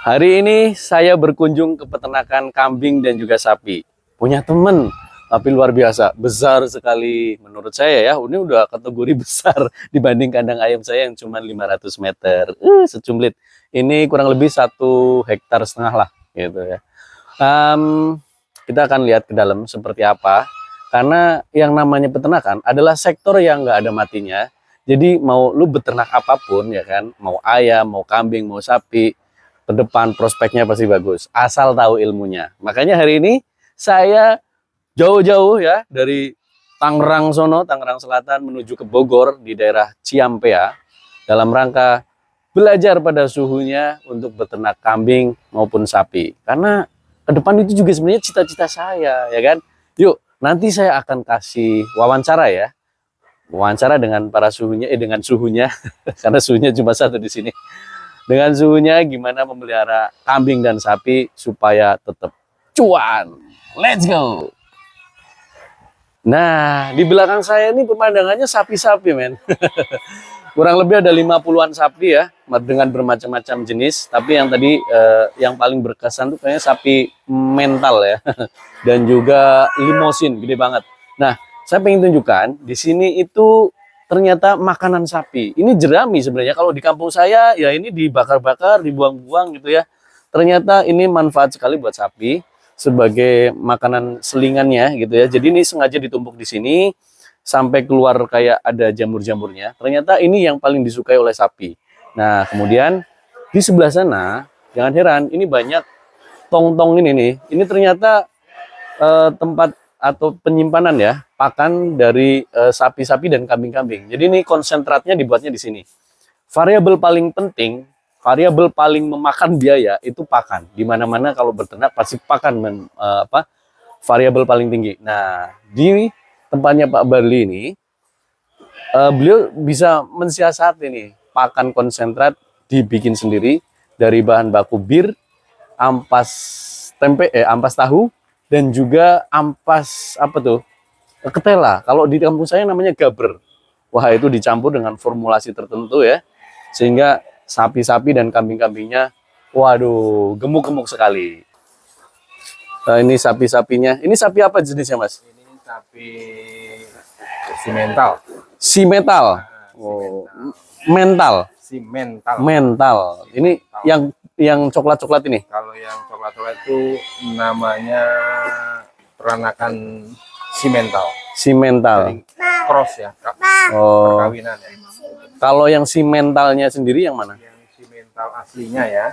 Hari ini saya berkunjung ke peternakan kambing dan juga sapi. Punya temen, tapi luar biasa, besar sekali. Menurut saya ya, ini udah kategori besar dibanding kandang ayam saya yang cuma 500 meter. Secumplit. Ini kurang lebih 1,5 hektar lah, gitu ya. Kita akan lihat ke dalam seperti apa. Karena yang namanya peternakan adalah sektor yang nggak ada matinya. Jadi mau lu beternak apapun ya kan, mau ayam, mau kambing, mau sapi, ke depan prospeknya pasti bagus, asal tahu ilmunya. Makanya hari ini saya jauh-jauh ya dari Tangerang sono, Tangerang Selatan menuju ke Bogor di daerah Ciampea dalam rangka belajar pada suhunya untuk beternak kambing maupun sapi. Karena ke depan itu juga sebenarnya cita-cita saya, ya kan? Yuk, nanti saya akan kasih wawancara ya. Wawancara dengan para suhunya, dengan suhunya, karena suhunya cuma satu di sini. Dengan suhunya gimana memelihara kambing dan sapi supaya tetap cuan. Let's go. Nah, di belakang saya ini pemandangannya sapi-sapi, men. Kurang lebih ada 50-an sapi ya, dengan bermacam-macam jenis. Tapi yang tadi yang paling berkesan tuh kayaknya sapi mental ya. Dan juga limosin, gede banget. Nah, saya pengen tunjukkan di sini itu ternyata makanan sapi. Ini jerami sebenarnya. Kalau di kampung saya ya ini dibakar-bakar, dibuang-buang gitu ya. Ternyata ini manfaat sekali buat sapi sebagai makanan selingannya gitu ya. Jadi ini sengaja ditumpuk di sini sampai keluar kayak ada jamur-jamurnya. Ternyata ini yang paling disukai oleh sapi. Nah, kemudian di sebelah sana, jangan heran, ini banyak tong-tong ini nih. Ini ternyata tempat atau penyimpanan ya, pakan dari sapi-sapi dan kambing-kambing. Jadi ini konsentratnya dibuatnya di sini. Variabel paling penting, variabel paling memakan biaya itu pakan. Di mana-mana kalau berternak pasti pakan variabel paling tinggi. Nah, di tempatnya Pak Barli ini, beliau bisa mensiasati nih pakan konsentrat dibikin sendiri dari bahan baku bir, ampas tempe, ampas tahu, dan juga ampas apa tuh, ketela. Kalau di kampung saya namanya gaber. Wah, itu dicampur dengan formulasi tertentu ya, sehingga sapi-sapi dan kambing-kambingnya, waduh, gemuk-gemuk sekali. Nah, ini sapi-sapinya. Ini sapi apa jenisnya, Mas? Ini sapi simental. Simetal. Oh, mental. Simental. Mental. Ini yang coklat-coklat ini. Kalau yang coklat-coklat itu namanya peranakan simental. Simental. Jadi cross ya, Kak. Oh. Perkawinan ya. Kalau yang simentalnya sendiri yang mana? Yang simental aslinya ya.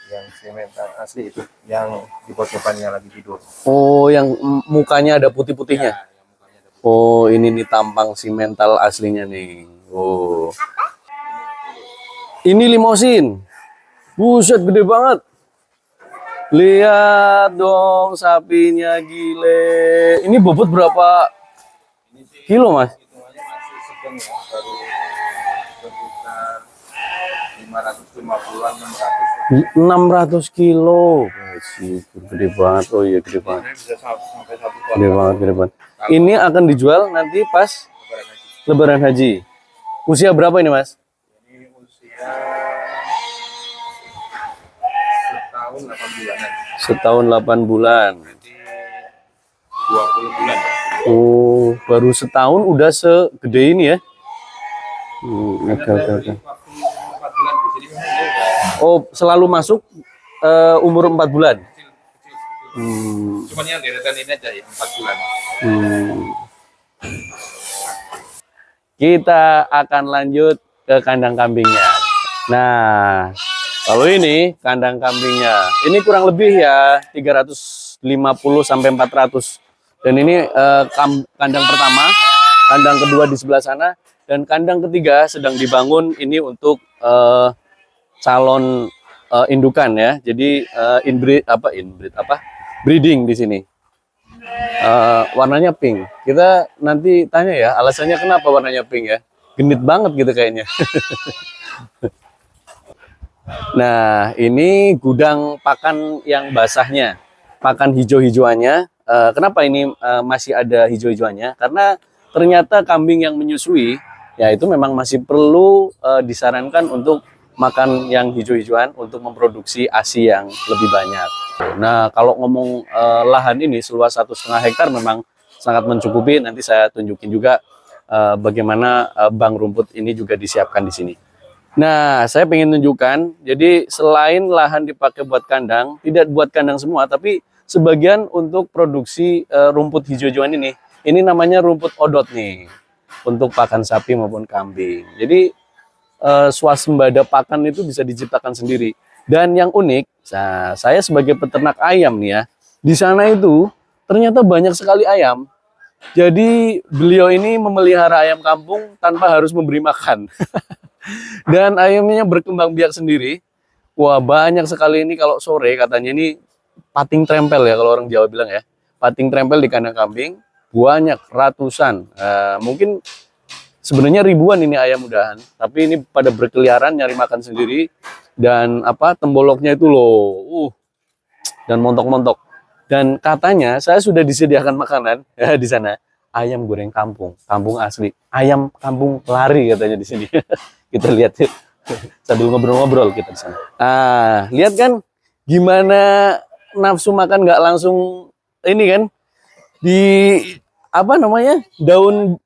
Yang simental asli itu yang di pojokannya lagi tidur. Oh, yang mukanya ada putih-putihnya. Ya, yang mukanya ada. Oh, ini nih tampang simental aslinya nih. Oh. Ini limosin. Buset, gede banget. Lihat dong sapinya, gile. Ini bobot berapa kilo, Mas? Hitungannya masih sedang ya, baru sekitar 550-an, 600. 600 kilo. Gede banget. Oh iya, gede banget. Bisa sampai 1 ton. Gede banget, gede banget. Ini akan dijual nanti pas Lebaran Haji. Usia berapa ini, Mas? Ini usia setahun 8 bulanan. Setahun 8 bulan. Jadi 20 bulan. Oh, baru setahun udah segede ini ya? Oke. Waktu 4 bulan di sini memang dia udah Oh, selalu masuk umur 4 bulan? kecil. Hmm. Cuman yang deretan ini aja yang 4 bulan. Kita akan lanjut ke kandang kambingnya. Nah, kalau ini kandang kambingnya. Ini kurang lebih ya 350 sampai 400. Dan ini kandang pertama, kandang kedua di sebelah sana, dan kandang ketiga sedang dibangun ini untuk calon indukan ya. Jadi breeding di sini. Warnanya pink. Kita nanti tanya ya, alasannya kenapa warnanya pink ya. Genit banget gitu kayaknya. Nah, ini gudang pakan yang basahnya. Pakan hijau-hijauannya. Kenapa ini masih ada hijau-hijauannya? Karena ternyata kambing yang menyusui, ya itu memang masih perlu disarankan untuk makan yang hijau-hijauan untuk memproduksi ASI yang lebih banyak. Nah, kalau ngomong lahan ini seluas 1,5 hektar memang sangat mencukupi. Nanti saya tunjukin juga bagaimana bank rumput ini juga disiapkan di sini. Nah, saya pengen tunjukkan, jadi selain lahan dipakai buat kandang, tidak buat kandang semua, tapi sebagian untuk produksi rumput hijau-hijauan ini. Ini namanya rumput odot nih, untuk pakan sapi maupun kambing. Jadi swasembada pakan itu bisa diciptakan sendiri. Dan yang unik, nah, saya sebagai peternak ayam nih ya, di sana itu ternyata banyak sekali ayam. Jadi beliau ini memelihara ayam kampung tanpa harus memberi makan. Dan ayamnya berkembang biak sendiri. Wah, banyak sekali ini kalau sore katanya ini pating trempel ya kalau orang Jawa bilang ya. Pating trempel di kandang kambing banyak ratusan. Mungkin sebenarnya ribuan ini ayam udahan, tapi ini pada berkeliaran nyari makan sendiri dan temboloknya itu loh. Dan montok-montok. Dan katanya saya sudah disediakan makanan ya di sana. Ayam goreng kampung, kampung asli. Ayam kampung lari katanya di sini. Kita lihat yuk. Sambil ngobrol-ngobrol kita di sana. Lihat kan gimana nafsu makan nggak langsung ini kan di daun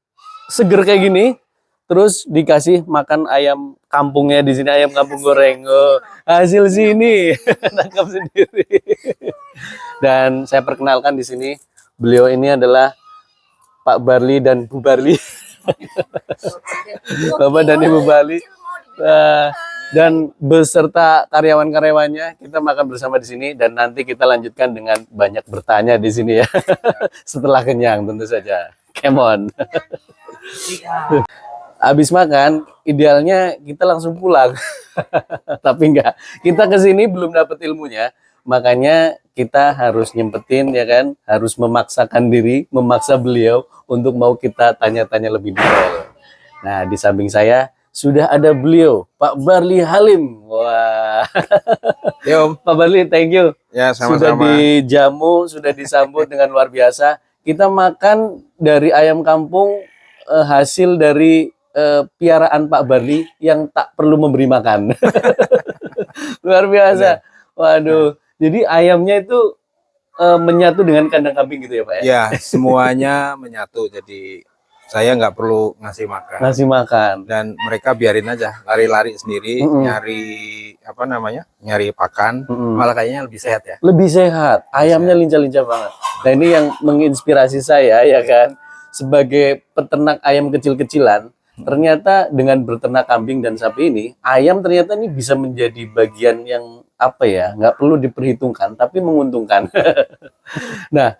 seger kayak gini, terus dikasih makan ayam kampungnya di sini, ayam kampung goreng. Hasil sini tangkap sendiri. Dan saya perkenalkan di sini, beliau ini adalah Pak Barli dan Bu Barli. Bapak dan Ibu Barli. Dan beserta karyawan-karyawannya kita makan bersama di sini dan nanti kita lanjutkan dengan banyak bertanya di sini ya. Setelah kenyang tentu saja. Come on. Habis makan, idealnya kita langsung pulang. Tapi enggak. Kita ke sini belum dapat ilmunya. Makanya kita harus nyempetin ya kan, harus memaksakan diri, memaksa beliau untuk mau kita tanya-tanya lebih detail. Nah, di samping saya sudah ada beliau, Pak Barli Halim. Wah. Yo, Pak Barli, thank you. ya Sudah sama-sama. dijamu, sudah disambut dengan luar biasa. Kita makan dari ayam kampung hasil dari piaraan Pak Barli yang tak perlu memberi makan. Luar biasa. Waduh. Jadi ayamnya itu menyatu dengan kandang kambing gitu ya Pak ya? Ya, semuanya menyatu. Jadi saya nggak perlu ngasih makan. Ngasih makan. Dan mereka biarin aja lari-lari sendiri, Mm-mm. nyari pakan. Mm-mm. Malah kayaknya lebih sehat ya. Lebih sehat. Ayamnya lincah-lincah banget. Nah ini yang menginspirasi saya ya kan. Sebagai peternak ayam kecil-kecilan. Ternyata dengan beternak kambing dan sapi ini, ayam ternyata ini bisa menjadi bagian yang nggak perlu diperhitungkan, tapi menguntungkan. Nah,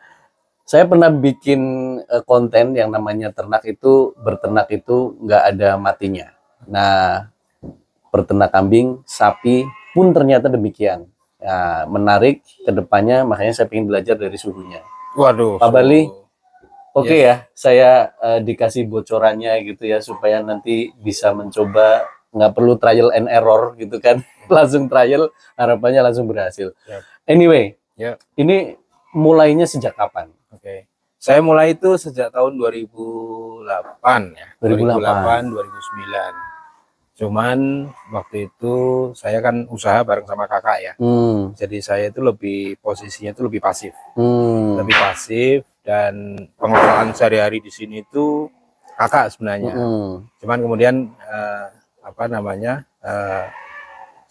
saya pernah bikin konten yang namanya berternak itu nggak ada matinya. Nah, peternak kambing, sapi pun ternyata demikian. Ya, menarik ke depannya, makanya saya ingin belajar dari suhunya. Waduh. Pak Barli, oke ya, saya dikasih bocorannya gitu ya, supaya nanti bisa mencoba, nggak perlu trial and error gitu kan. Langsung trial, harapannya langsung berhasil. Yep. Anyway, Yep. ini mulainya sejak kapan? Oke. Saya mulai itu sejak tahun 2008 ya. 2008. 2009. Cuman waktu itu saya kan usaha bareng sama kakak ya. Jadi saya itu posisinya itu lebih pasif. Lebih pasif dan pengelolaan sehari-hari di sini itu kakak sebenarnya. Cuman kemudian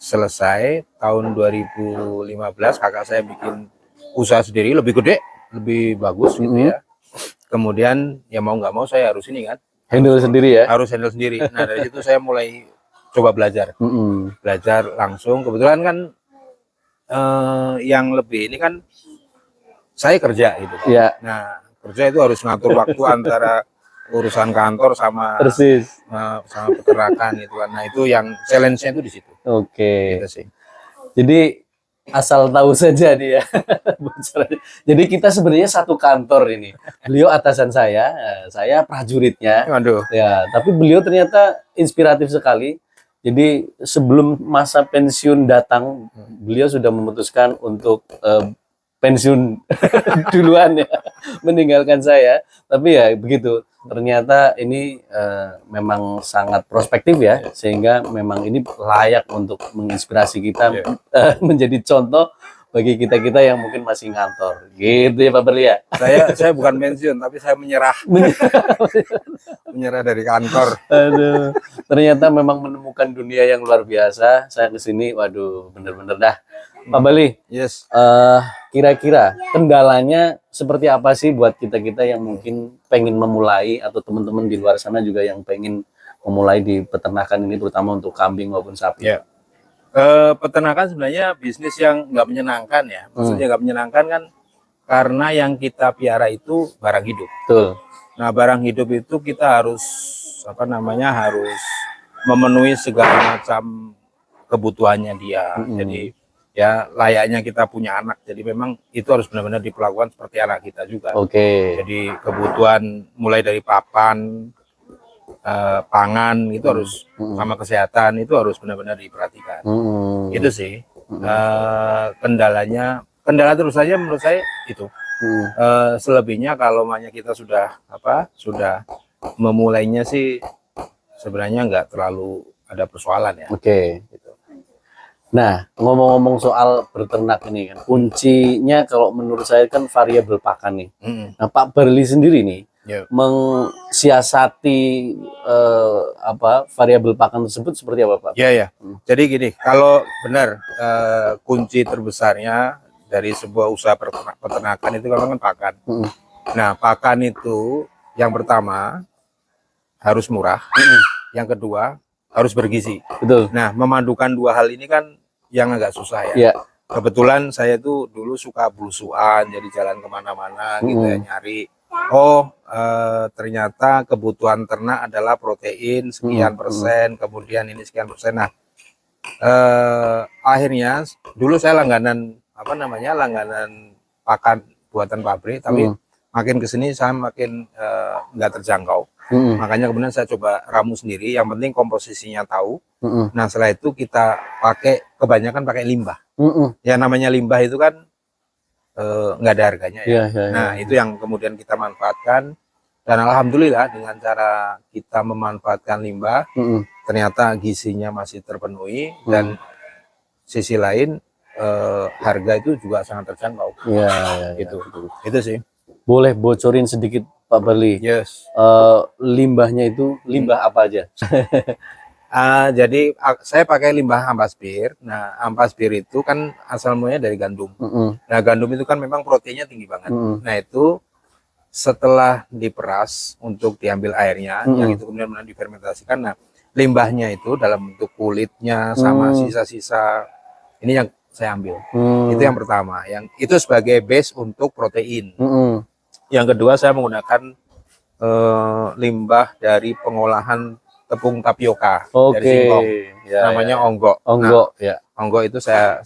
selesai tahun 2015 kakak saya bikin usaha sendiri lebih gede, lebih bagus gitu ya. Kemudian ya mau nggak mau saya harus ini kan. Handle sendiri ya? Harus handle sendiri. Nah dari situ saya mulai coba belajar. Belajar langsung. Kebetulan kan yang lebih ini kan saya kerja gitu. Ya. Nah kerja itu harus ngatur waktu antara urusan kantor sama Persis. Sama peternakan gitu kan. Nah itu yang challenge-nya itu di situ. Oke. Gitu sih. Jadi asal tahu saja dia. Jadi kita sebenarnya satu kantor ini. Beliau atasan saya prajuritnya. Waduh. Ya, tapi beliau ternyata inspiratif sekali. Jadi sebelum masa pensiun datang, beliau sudah memutuskan untuk pensiun duluan ya, meninggalkan saya. Tapi ya begitu. Ternyata ini memang sangat prospektif ya, sehingga memang ini layak untuk menginspirasi kita menjadi contoh bagi kita-kita yang mungkin masih ngantor. Gitu ya Pak Berli ya. Saya bukan pensiun, tapi saya menyerah. Menyerah dari kantor. Aduh, ternyata memang menemukan dunia yang luar biasa. Saya kesini, waduh, bener-bener dah. Pak Bali, Yes. kira-kira kendalanya seperti apa sih buat kita-kita yang mungkin pengen memulai, atau teman-teman di luar sana juga yang pengen memulai di peternakan ini, terutama untuk kambing maupun sapi? Ya. Peternakan sebenarnya bisnis yang nggak menyenangkan ya. Maksudnya nggak menyenangkan kan karena yang kita piara itu barang hidup. Betul. Nah, barang hidup itu kita harus harus memenuhi segala macam kebutuhannya dia. Jadi ya layaknya kita punya anak. Jadi memang itu harus benar-benar diperlakukan seperti anak kita juga. Oke. Jadi kebutuhan mulai dari papan, pangan itu harus sama kesehatan itu harus benar-benar diperhatikan. Itu sih. Kendala terus saja menurut saya itu. Selebihnya kalau makanya kita sudah memulainya sih sebenarnya nggak terlalu ada persoalan ya. Oke. Nah, ngomong-ngomong soal beternak ini kan, kuncinya kalau menurut saya kan variabel pakan nih. Nah, Pak Berli sendiri nih mengsiasati variabel pakan tersebut seperti apa, Pak? Iya. Jadi gini, kalau benar kunci terbesarnya dari sebuah usaha peternakan itu memang kan pakan. Nah, pakan itu yang pertama harus murah, yang kedua harus bergizi. Betul. Nah, memadukan dua hal ini kan yang agak susah ya. Iya. Kebetulan saya tuh dulu suka blusuan, jadi jalan kemana-mana gitu ya, nyari. Ternyata kebutuhan ternak adalah protein sekian persen, kemudian ini sekian persen. Nah, akhirnya dulu saya langganan pakan buatan pabrik, tapi makin kesini saya makin nggak terjangkau. Makanya kemudian saya coba ramu sendiri, yang penting komposisinya tahu. Nah, setelah itu kita kebanyakan pakai limbah. Ya namanya limbah itu kan nggak ada harganya ya. Nah, itu yang kemudian kita manfaatkan, dan alhamdulillah dengan cara kita memanfaatkan limbah, ternyata gizinya masih terpenuhi, dan sisi lain harga itu juga sangat terjangkau. Itu sih. Boleh bocorin sedikit Pak Berli? Yes. Limbahnya itu limbah apa aja? Jadi saya pakai limbah ampaspir. Nah, ampaspir itu kan asal mulanya dari gandum. Nah, gandum itu kan memang proteinnya tinggi banget. Nah, itu setelah diperas untuk diambil airnya, yang itu kemudian difermentasikan. Nah, limbahnya itu dalam bentuk kulitnya sama sisa-sisa ini yang saya ambil. Itu yang pertama. Yang itu sebagai base untuk protein. Yang kedua, saya menggunakan limbah dari pengolahan tepung tapioka dari singkong. Namanya onggok. Onggok, onggok itu saya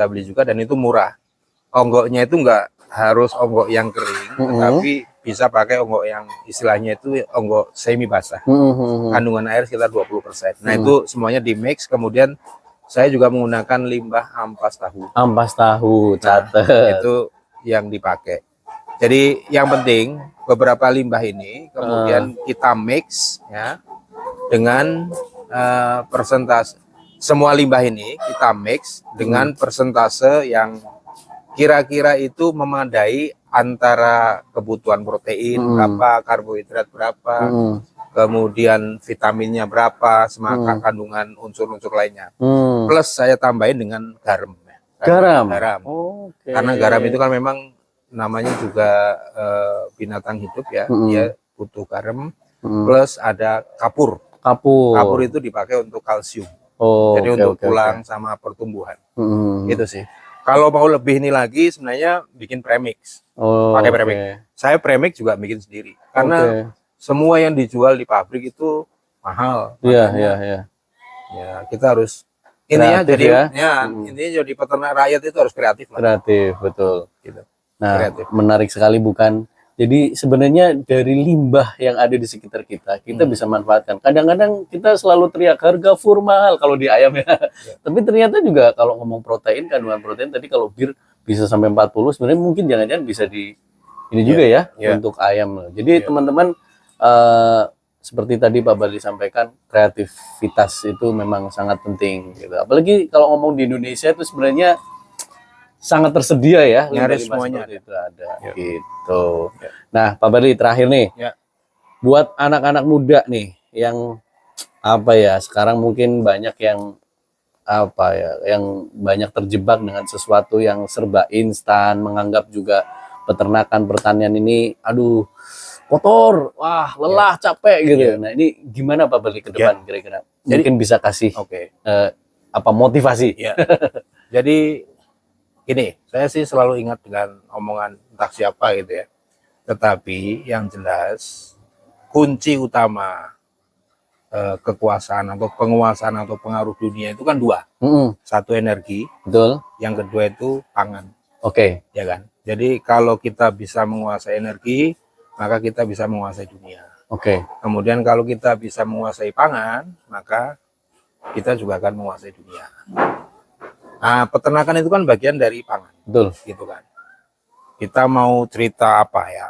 beli juga, dan itu murah. Onggoknya itu enggak harus onggok yang kering, tetapi bisa pakai onggok yang istilahnya itu onggok semi basah. Kandungan air sekitar 20%. Nah, itu semuanya di mix, kemudian saya juga menggunakan limbah ampas tahu. Ampas tahu, catat. Itu yang dipakai. Jadi yang penting beberapa limbah ini kemudian kita mix ya dengan persentase. Semua limbah ini kita mix dengan persentase yang kira-kira itu memadai antara kebutuhan protein berapa, karbohidrat berapa, kemudian vitaminnya berapa, sama kandungan unsur-unsur lainnya. Plus saya tambahin dengan garam. Garam. Karena garam itu kan memang namanya juga binatang hidup ya, dia butuh garam. Plus ada kapur. Kapur itu dipakai untuk kalsium. Jadi untuk tulang sama pertumbuhan. Itu sih. Kalau mau lebih ini lagi sebenarnya bikin premix. Pakai premix. Saya premix juga bikin sendiri. Karena semua yang dijual di pabrik itu mahal. Iya. Ya, kita harus intinya jadi intinya jadi peternak rakyat itu harus kreatif lah. Kreatif, betul. Gitu. Nah, kreatif. Menarik sekali bukan? Jadi sebenarnya dari limbah yang ada di sekitar kita, kita bisa manfaatkan. Kadang-kadang kita selalu teriak harga fur mahal kalau di ayam ya. Tapi ternyata juga kalau ngomong protein, kandungan protein tadi kalau bir bisa sampai 40, sebenarnya mungkin jangan-jangan bisa ini juga ya untuk ayam. Jadi teman-teman seperti tadi Pak Barli sampaikan, kreativitas itu memang sangat penting gitu. Apalagi kalau ngomong di Indonesia itu sebenarnya sangat tersedia ya, nyaris semuanya itu ada gitu. Nah, Pak Barli terakhir nih. Buat anak-anak muda nih yang apa ya, sekarang mungkin banyak yang apa ya, yang banyak terjebak dengan sesuatu yang serba instan, menganggap juga peternakan pertanian ini aduh kotor, wah lelah, capek gitu. Nah, ini gimana Pak Barli ke depan kira-kira? Mungkin bisa kasih apa motivasi? Jadi gini, saya sih selalu ingat dengan omongan entah siapa gitu ya. Tetapi yang jelas kunci utama kekuasaan atau penguasaan atau pengaruh dunia itu kan dua. Satu energi, betul. Yang kedua itu pangan. Oke. Ya kan. Jadi kalau kita bisa menguasai energi, maka kita bisa menguasai dunia. Oke. Kemudian kalau kita bisa menguasai pangan, maka kita juga akan menguasai dunia. Nah, peternakan itu kan bagian dari pangan. Betul. Gitu kan. Kita mau cerita apa ya,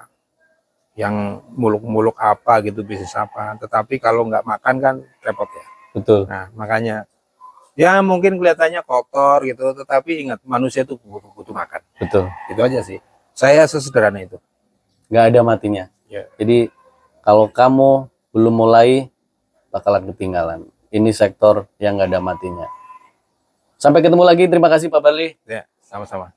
yang muluk-muluk apa gitu, bisnis apa, tetapi kalau nggak makan kan repot ya. Betul. Nah, makanya ya mungkin kelihatannya kotor gitu, tetapi ingat manusia itu butuh makan. Betul. Itu aja sih. Saya sesederhana itu. Nggak ada matinya. Jadi kalau kamu belum mulai, bakalan ketinggalan. Ini sektor yang nggak ada matinya. Sampai ketemu lagi. Terima kasih Pak Barli. Ya, sama-sama.